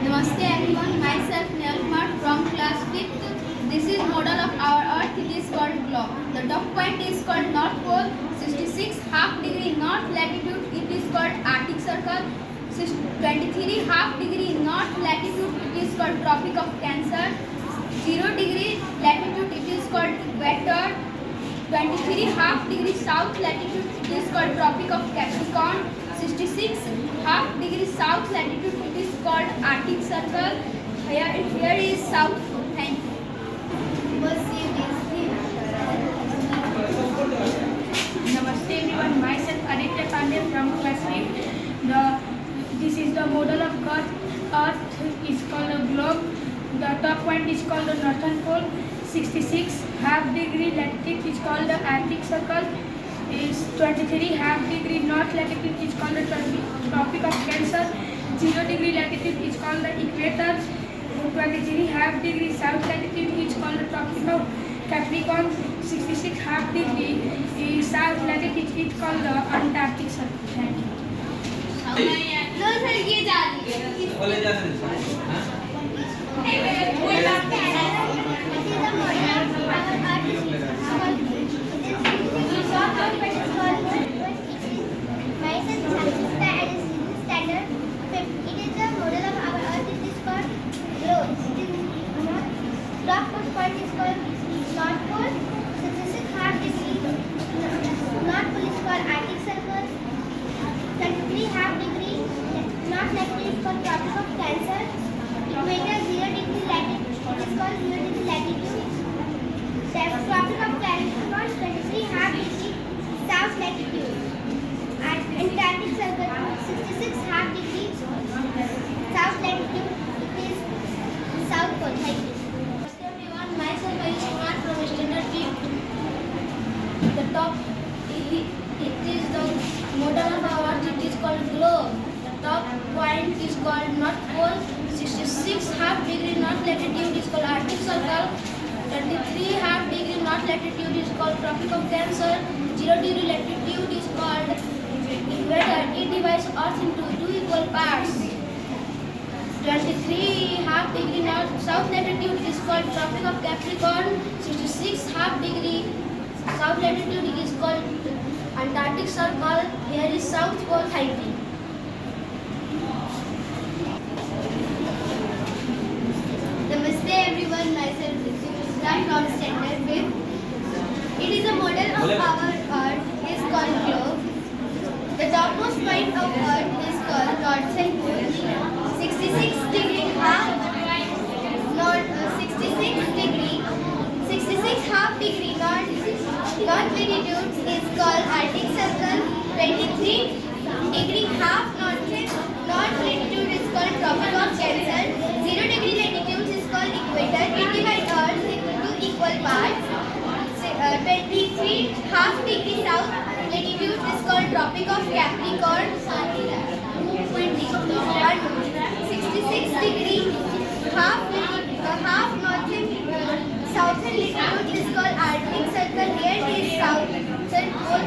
Namaste everyone, myself Nehal Kumar from class 5th. This is model of our earth, it is called globe. The top point is called North Pole, 66 half degree north latitude, it is called Arctic Circle. 23 half degree north latitude, it is called Tropic of Cancer. 0 degree latitude, it is called Equator. 23 half degree south latitude, it is called Tropic of Capricorn. 66 half degree south latitude, it is called Arctic Circle. Here is South Pole. Thank you. Namaste everyone, myself Aditya Pandey from class 5. This is the model of Earth. Earth is called a globe. The top point is called the Northern Pole. 66 half degree latitude is called the Arctic Circle. Is 23 half degree north latitude is called the Tropic of Cancer. 0 degree latitude is called the Equator. 23 half degree south latitude is called the Tropic of Capricorn. 66 half degree south latitude is called the Antarctic Circle. Thank you. No sir, ये जा रही half degree north latitude is called Tropic of Cancer. Equator 0 degree latitude is called 0 degree latitude. Tropic of Capricorn 23 half degree south latitude. Antarctic Circle 66 half degree south latitude. It is South Pole. Thank you. Everyone, myself Ayush Kumar from Standard 5th. The top it is the model of our earth, it is called globe. The top point is called North Pole. 66 half degree north latitude is called Arctic Circle. 23 half degree north latitude is called Tropic of Cancer. 0 degree latitude is called Equator. It divides earth into two equal parts. 23 half degree north south latitude is called Tropic of Capricorn. 66 half degree south latitude is called Antarctic Circle. Here is South Pole. Thank you. Namaste everyone, myself Sita from Standard 5th. It is a model of our earth, is called globe. The topmost point of earth is called Northern Pole. 66 degree half north latitude is called Arctic Circle. 23 degree half north latitude is called Tropic of Cancer. 0 degree latitude is called Equator. It divides Earth into two equal parts. 23 half degree south latitude is called Tropic of Capricorn. 66 degree half southern latitude is called Arctic Circle. Here is Southern Pole.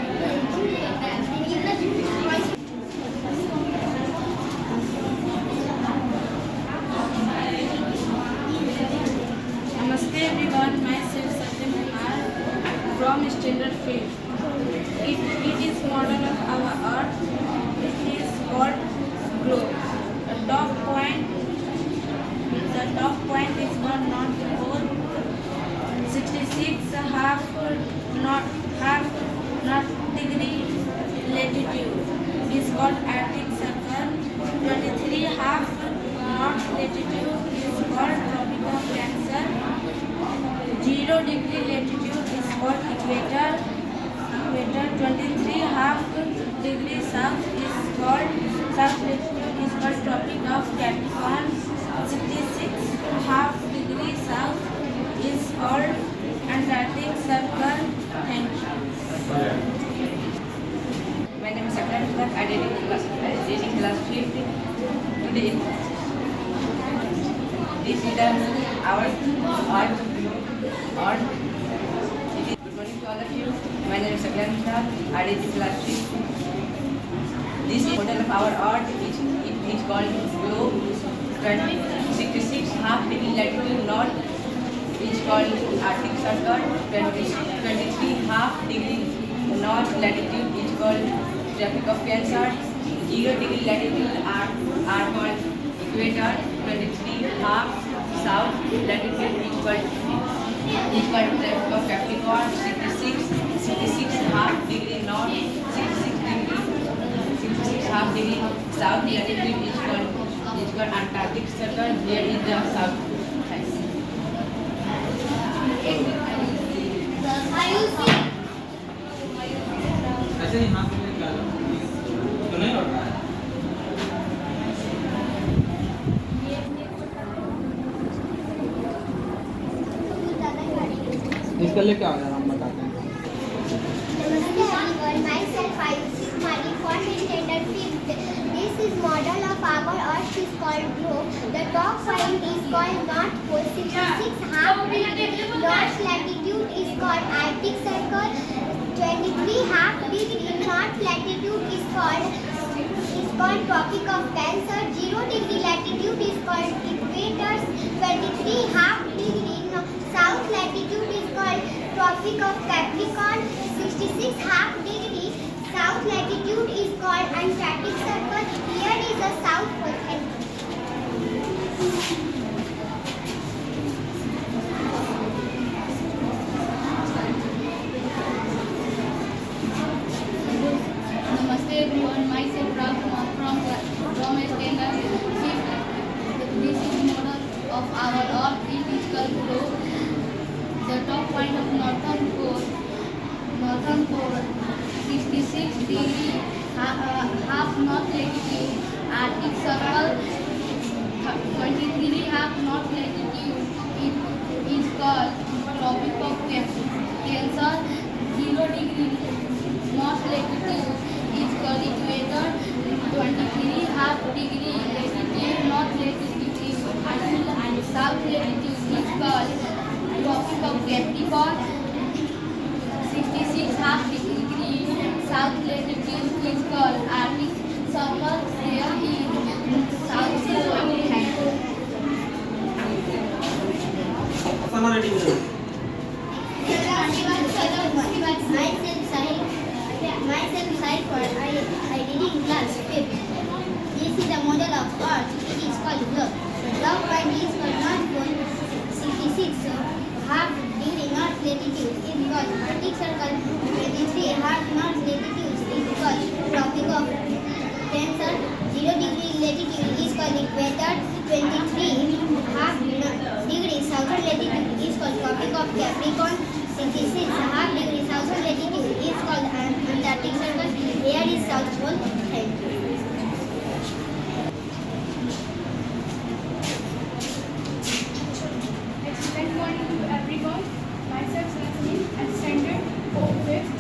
Namaste everyone, myself Satyam Kumar from Standard 5th. It is model of our earth. It is called globe. The top point is called North Pole. 66 half degree latitude is called Arctic Circle. 23 half north latitude is called Tropic of Cancer. 0 degree latitude is called Equator. 23 half degree south is called South latitude is called Tropic of Capricorn. 66 half degree south is called Antarctic Circle. Thank you. My name is Sakran Kumar. I did in class 5th. Today, this is our earth. Good morning to all of you. My name is Sakran Kumar. I did in class 5th. This is model of our earth. It is called globe. 66 half degree latitude north is called Arctic Circle. 23 half degree north latitude is called Tropic of Cancer. 0 degree latitude are called equator. 23 half south latitude is called Tropic of Capricorn. 66 half degree north, 66 half degree south latitude is called Antarctic Circle. Here is the south. Thanks. ऐसे ही हाथ में निकालो तो नहीं लौट रहा है इसका लेके आ गया हम बताते हैं Namaste everyone, myself Ayushi Mali, first in standard 5th. This is model of our Earth is called globe. The top point is called North Pole. 66 half degree north latitude is called Arctic Circle. 23 half degree north latitude is called Tropic of Cancer. 0 degree latitude is called equator. 23 half degree south latitude is called Tropic of Capricorn. 66 half degree south latitude is called Antarctic Circle. Here is the South Pole. Namaste everyone, myself Raghuram from standard 5th. This is model of our Earth. It is called globe. The top point of northern pole 66 degree half north latitude. Arctic Circle 23 half north latitude. It is called Tropic of Cancer. 0 degree north latitude is called equator. 23 half degree latitude north latitude is and south latitude is called Tropic of Capricorn. 66 half degree south latitude is called Arctic Circle. There is South Pole. Summer ready Myself Saifor, I did in class 5th. This is the model of Earth. It is called globe. The top point is called North Pole. 66 half degree north latitude is called Arctic Circle. 23 half north latitude is called Tropic of Cancer. 0 degree latitude is called equator. 23 half degree southern latitude is called Tropic of Capricorn. 66 half degree southern latitude is called Antarctic Circle. Here is South Pole. Thank you. Excellent morning to everyone. Myself Sanjit at standard 5th.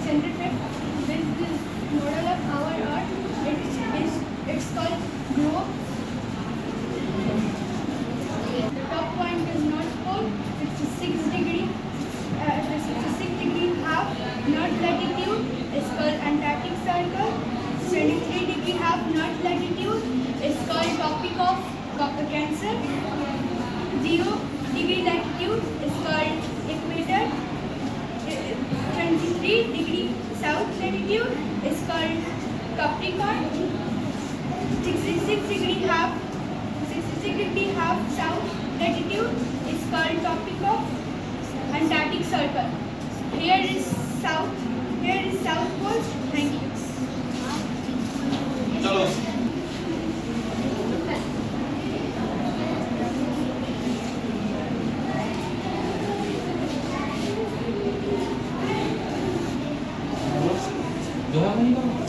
Standard 5th. This is model of our Earth. It's called globe. The top point is North Pole. 66 degree. 66 degree half north latitude is called Antarctic Circle. 23 degree half north latitude is called Tropic of Cancer. 0 degree latitude is called equator. 23 degree south latitude is called Capricorn. 66 degree half south latitude is called Tropic of Antarctic Circle. Here is South Pole. Thank you. चलो जो है